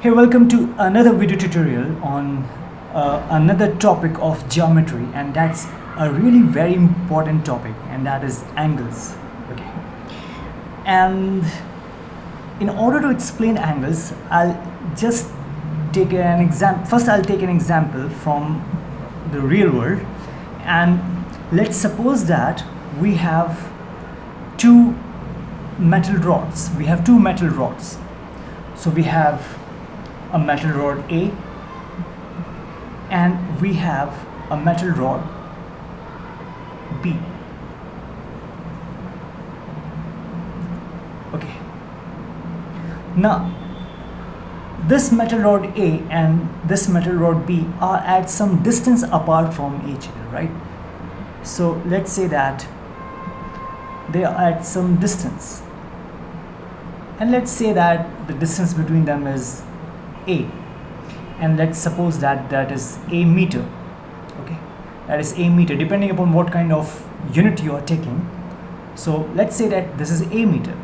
Hey, welcome to another video tutorial on another topic of geometry, and that's a really very important topic, and that is angles. Okay, and in order to explain angles, I'll just take an example. First, I'll take an example from the real world, and let's suppose that we have two metal rods. So we have a metal rod A and we have a metal rod B. Okay. Now, this metal rod A and this metal rod B are at some distance apart from each other, right? So let's say that they are at some distance, and let's say that the distance between them is A, and let's suppose that that is a meter. Okay, that is a meter, depending upon what kind of unit you are taking. So let's say that this is a meter.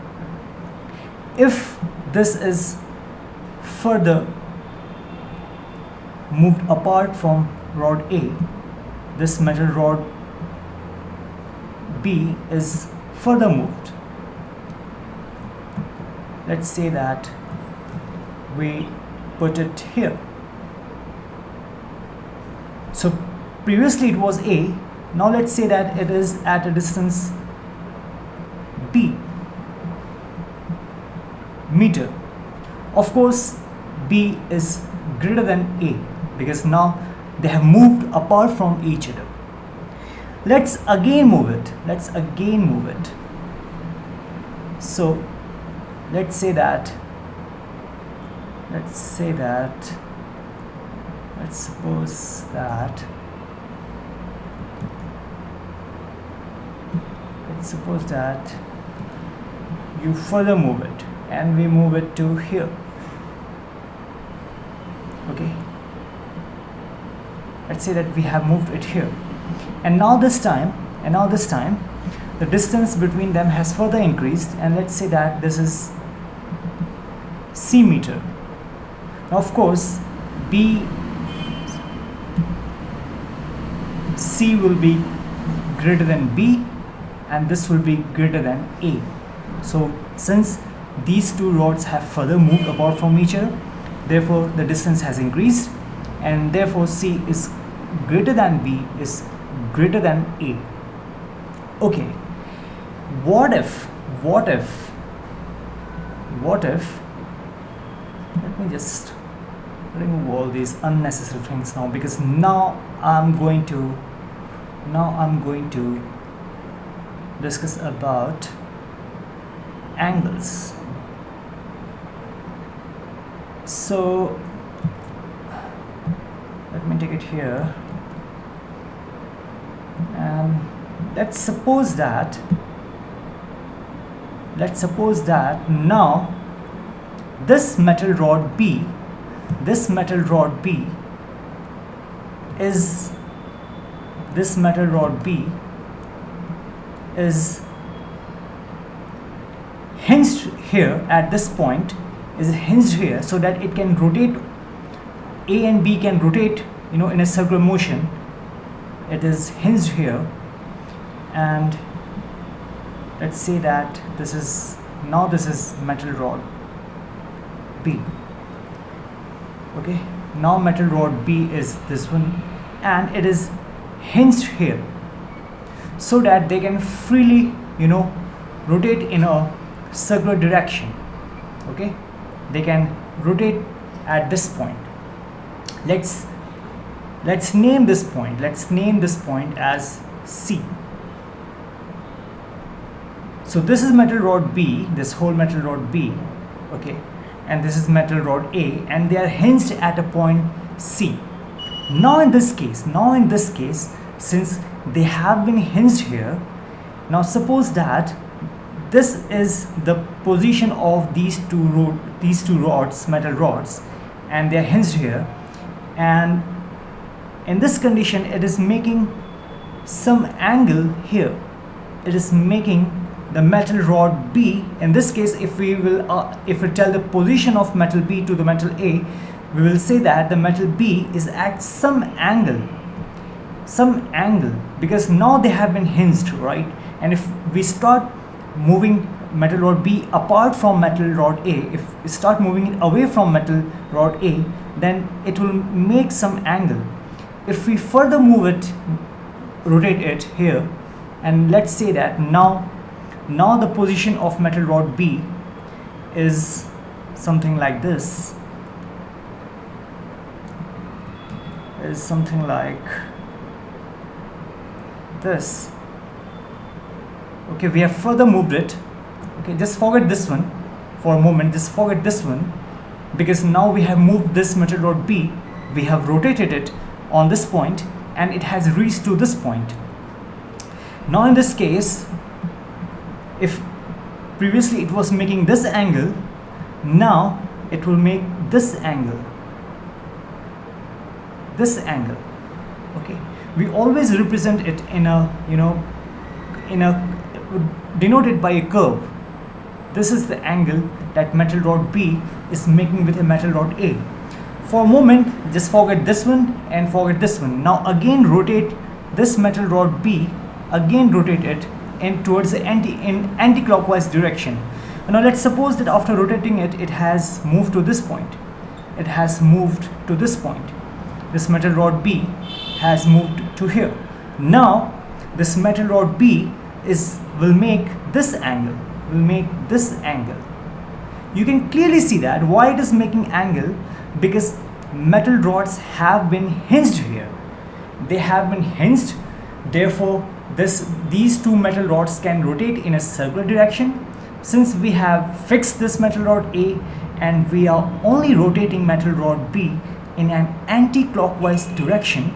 If this is further moved apart from rod A, this metal rod B is further moved. Let's say that we put it here. So previously it was A, now let's say that it is at a distance B meter. Of course B is greater than A because now they have moved apart from each other. Let's again move it. So let's suppose that you further move it and we move it to here. Okay, let's say that we have moved it here, and now this time the distance between them has further increased, and let's say that this is C meter. Now of course C will be greater than B and this will be greater than A. So since these two rods have further moved apart from each other, therefore the distance has increased, and therefore C is greater than B is greater than A. Okay, what if let me just remove all these unnecessary things now, because now I'm going to discuss about angles. So let me take it here, and let's suppose that now this metal rod B is hinged here at this point, is hinged here so that it can rotate. A and B can rotate, in a circular motion. It is hinged here, and let's say that this is metal rod B. Okay, now metal rod B is this one, and it is hinged here so that they can freely rotate in a circular direction. Okay, they can rotate at this point. Let's name this point as C. So this is metal rod B, this whole metal rod B, okay, and this is metal rod A, and they are hinged at a point C. Now in this case, since they have been hinged here, now suppose that this is the position of these two rods, metal rods, and they are hinged here, and in this condition it is making some angle here. It is making the metal rod B. In this case, if we tell the position of metal B to the metal A, we will say that the metal B is at some angle, because now they have been hinged, right? And if we start moving metal rod B apart from metal rod A, if we start moving it away from metal rod A, then it will make some angle. If we further move it, rotate it here, and let's say that now the position of metal rod B is something like this, is something like this. Okay, we have further moved it. Okay, just forget this one for a moment, just forget this one, because now we have moved this metal rod B, we have rotated it on this point, and it has reached to this point. Now in this case, if previously it was making this angle, now it will make this angle, okay. We always represent it in a, denoted by a curve. This is the angle that metal rod B is making with a metal rod A. For a moment, just forget this one and forget this one. Now again rotate this metal rod B, again rotate it towards the anti-clockwise direction. Now let's suppose that after rotating it, it has moved to this point. It has moved to this point. This metal rod B has moved to here. Now this metal rod B will make this angle, You can clearly see that why it is making angle, because metal rods have been hinged here. They have been hinged, therefore these two metal rods can rotate in a circular direction. Since we have fixed this metal rod A and we are only rotating metal rod B in an anti-clockwise direction,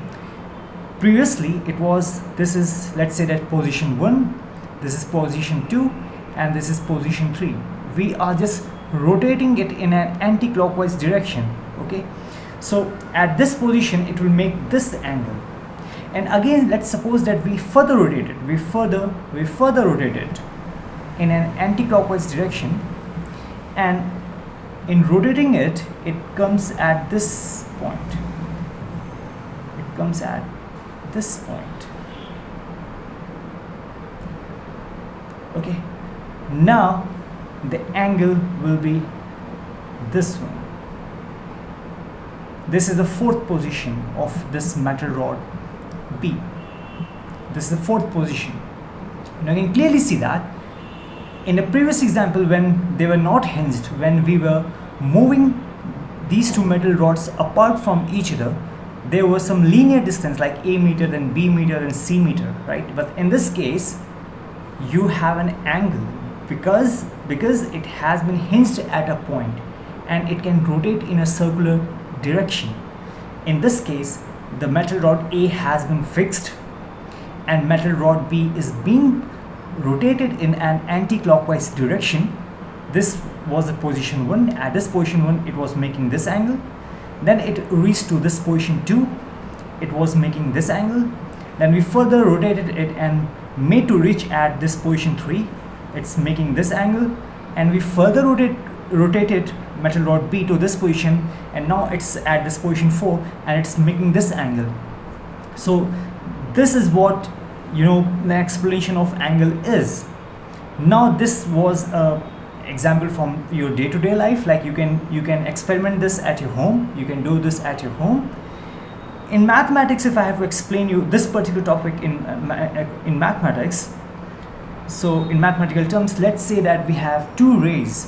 previously it was, this is, let's say that position 1, this is position 2, and this is position 3. We are just rotating it in an anti-clockwise direction, okay. So at this position it will make this angle, and again let's suppose that we further rotate it, we further rotate it in an anti-clockwise direction, and in rotating it, it comes at this point, okay. Now the angle will be this one. This is the fourth position of this metal rod B. This is the fourth position. Now you can clearly see that in the previous example, when they were not hinged, when we were moving these two metal rods apart from each other, there was some linear distance like A meter, then B meter, and C meter, right? But in this case, you have an angle because it has been hinged at a point and it can rotate in a circular direction. In this case, the metal rod A has been fixed and metal rod B is being rotated in an anti-clockwise direction. This was the position 1. At this position 1, it was making this angle. Then it reached to this position 2. It was making this angle. Then we further rotated it and made to reach at this position 3. It's making this angle. And we further rotated metal rod B to this position, and now it's at this position 4 and it's making this angle. So this is what the explanation of angle is. Now this was a example from your day-to-day life. Like you can experiment this at your home, you can do this at your home. In mathematics, if I have to explain you this particular topic in mathematics, so in mathematical terms, let's say that we have two rays,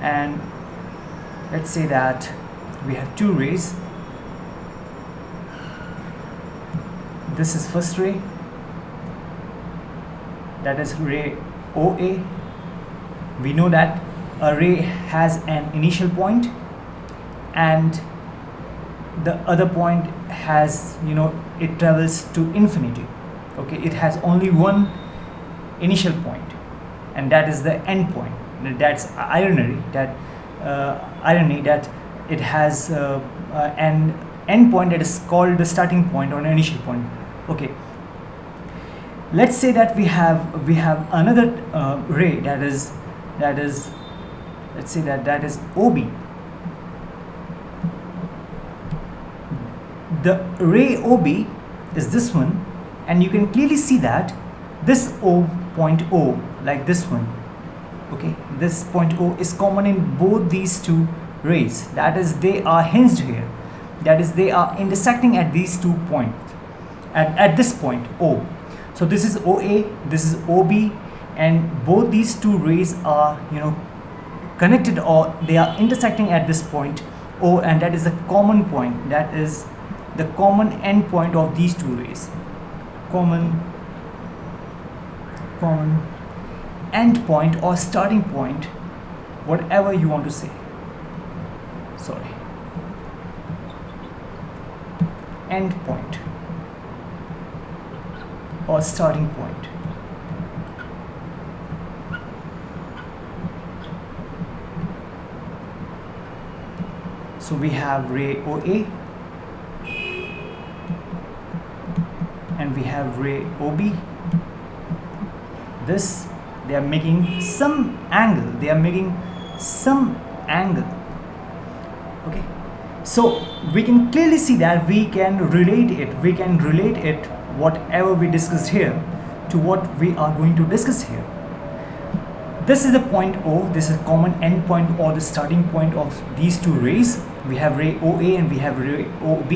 and let's say that we have two rays. This is first ray, that is ray OA. We know that a ray has an initial point and the other point has, it travels to infinity. Okay, it has only one initial point, and that is the end point. That's irony that it has an end point that is called the starting point or an initial point. Okay, let's say that we have another ray that is let's say that is OB. The ray OB is this one, and you can clearly see that this point O, like this one, okay, this point O is common in both these two rays. That is, they are hinged here, that is, they are intersecting at these 2 points, at this point O. So this is OA, this is OB, and both these two rays are, you know, connected, or they are intersecting at this point O, and that is the common point, that is the common end point of these two rays, common end point or starting point, whatever you want to say, sorry, end point or starting point. So we have ray OA and we have ray OB. This, they are making some angle, okay. So we can clearly see that we can relate it, whatever we discussed here, to what we are going to discuss here. This is the point O, this is common end point or the starting point of these two rays. We have ray OA and we have ray OB.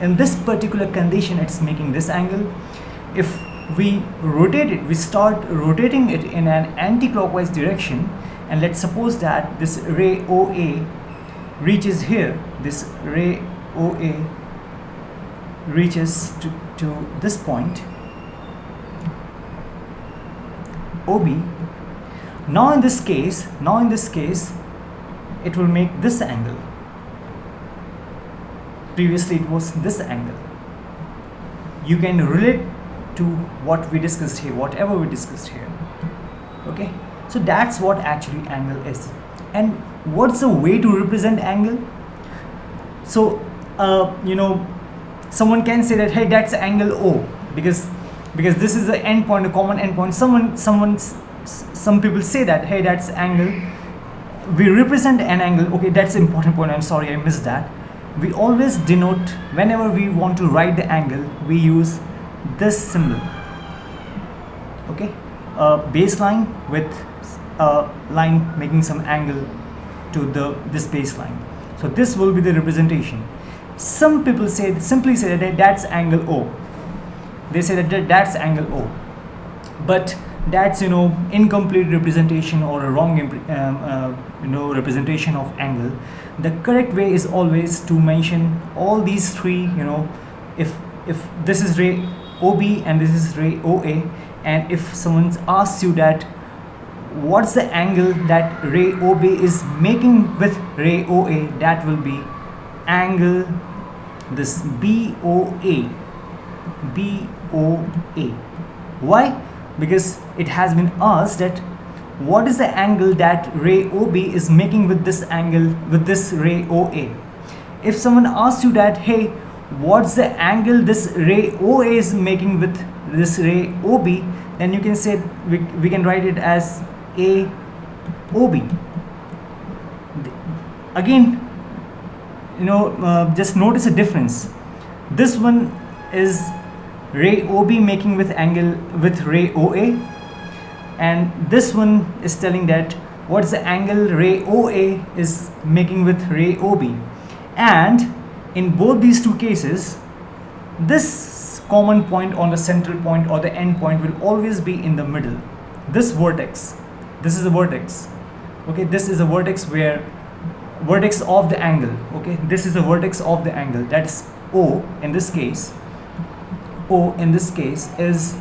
In this particular condition, it's making this angle. If we rotate it, we start rotating it in an anti-clockwise direction, and let's suppose that this ray OA reaches here, this ray OA reaches to this point OB. Now in this case it will make this angle. Previously it was this angle. You can relate to what we discussed here, whatever we discussed here, okay. So that's what actually angle is. And what's the way to represent angle? So you know, someone can say that, hey, that's angle O, because this is the end point, a common end point. Some people say that, hey, that's angle. We represent an angle, okay, that's an important point, I'm sorry I missed that. We always denote, whenever we want to write the angle, we use this symbol, okay, a baseline with a line making some angle to this baseline. So this will be the representation. Some people simply say that that's angle O. They say that that's angle O, but that's, you know, incomplete representation or a wrong you know, representation of angle. The correct way is always to mention all these three, you know, if this is ray OB and this is ray OA, and if someone asks you that what's the angle that ray OB is making with ray OA, that will be angle this BOA. Why? Because it has been asked that what is the angle that ray OB is making with this angle, with this ray OA. If someone asks you that, hey, what's the angle this ray OA is making with this ray OB, then you can say, we can write it as AOB. Again, you know, just notice a difference. This one is ray OB making with angle with ray OA, and this one is telling that what's the angle ray OA is making with ray OB. And in both these two cases, this common point on the central point or the end point will always be in the middle. This vertex, this is a vertex, okay, this is a vertex of the angle, okay, this is the vertex of the angle, that's O in this case. O in this case is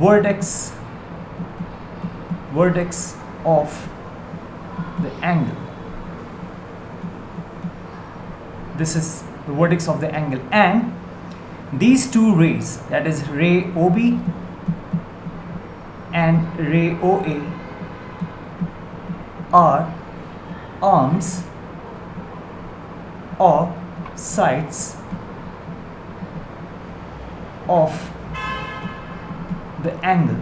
vertex of the angle. This is the vertex of the angle, and these two rays, that is ray OB and ray OA, are arms or sides of the angle.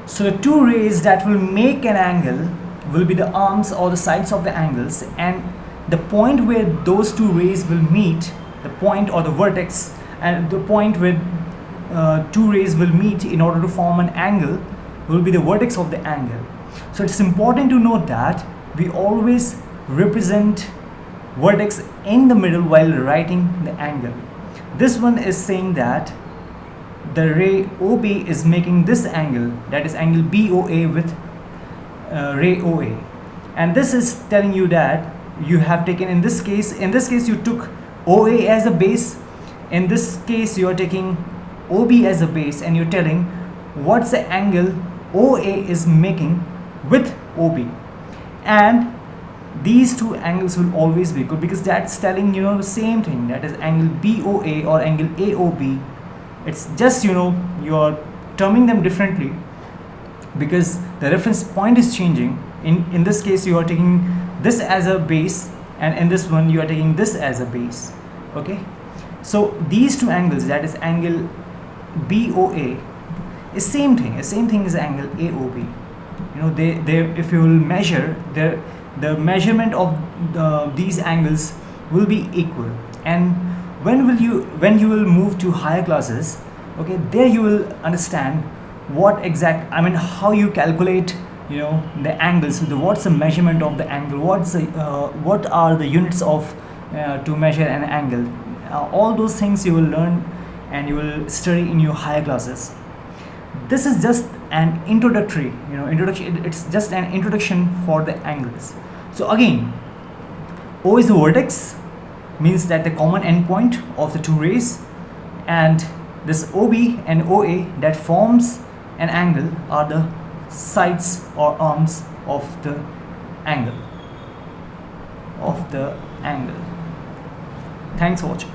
So the two rays that will make an angle will be the arms or the sides of the angles, and the point where those two rays will meet, the point or the vertex, and the point where two rays will meet in order to form an angle will be the vertex of the angle. So it's important to note that we always represent vertex in the middle while writing the angle. This one is saying that the ray OB is making this angle, that is angle BOA with ray OA, and this is telling you that you have taken, in this case you took OA as a base, in this case you are taking OB as a base, and you're telling what's the angle OA is making with OB, and these two angles will always be good because that's telling the same thing, that is angle BOA or angle AOB. It's just you're terming them differently because the reference point is changing. In this case you are taking this as a base, and in this one you are taking this as a base. Okay, so these two angles, that is angle BOA, is same thing as angle AOB. They if you will measure, the measurement of these angles will be equal. And when you will move to higher classes, okay, there you will understand how you calculate the angles. So what's the measurement of the angle, what are the units of to measure an angle. All those things you will learn and you will study in your higher classes. This is just an introduction. It's just an introduction for the angles. So again, O is the vertex, means that the common endpoint of the two rays, and this OB and OA that forms an angle are the sides or arms of the angle. Thanks for watching.